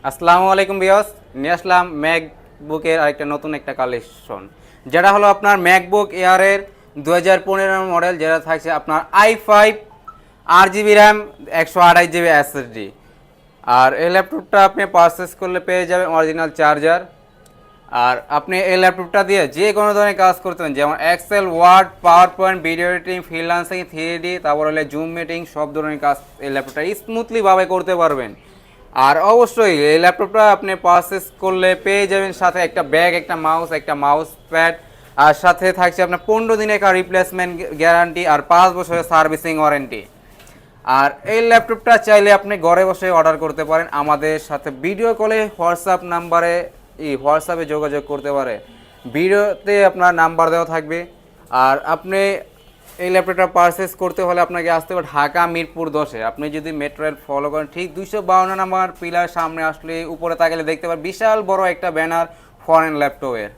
আসসালামু আলাইকুম ভিউয়ার্স, নিয়ে আসলাম ম্যাকবুকের আরেকটা নতুন একটা কালেকশন, যেটা হলো আপনার ম্যাকবুক এয়ারের 2015 মডেল, যেটা থাকছে আপনার i5 8 GB RAM 128 GB SSD. আর এই ল্যাপটপটা আপনি পারচেস করলে পেয়ে যাবেন অরিজিনাল চার্জার। আর আপনি এই ল্যাপটপটা দিয়ে যে কোনো ধরনের কাজ করতে পারেন, যেমন Excel, Word, PowerPoint, video editing, freelancing, 3D, তারপর হলে জুম মিটিং, সব ধরনের কাজ এই ল্যাপটপটা স্মুথলিভাবে করতে পারবেন। আর অবশ্যই এই ল্যাপটপটা আপনি পারচেস করলে পেয়ে যাবেন সাথে একটা ব্যাগ, একটা মাউস প্যাড, আর সাথে থাকছে আপনার 15 দিনের একটা রিপ্লেসমেন্ট গ্যারান্টি আর 5 বছরের সার্ভিসিং ওয়ারেন্টি। আর এই ল্যাপটপটা চাইলে আপনি ঘরে বসে অর্ডার করতে পারেন, আমাদের সাথে ভিডিও কলে হোয়াটসঅ্যাপে যোগাযোগ করতে পারে। ভিডিওতে আপনার নাম্বার দেওয়া থাকবে। আর আপনি এই ল্যাপটপটা পারচেস করতে হলে আপনাকে আসতে হবে ঢাকা মিরপুর 10-এ। আপনি যদি মেট্রো রেল ফলো করেন, ঠিক 252 নাম্বার পিলার সামনে আসলে উপরে তাকালে দেখতে পাবেন বিশাল বড় একটা ব্যানার ফরেন ল্যাপটপের।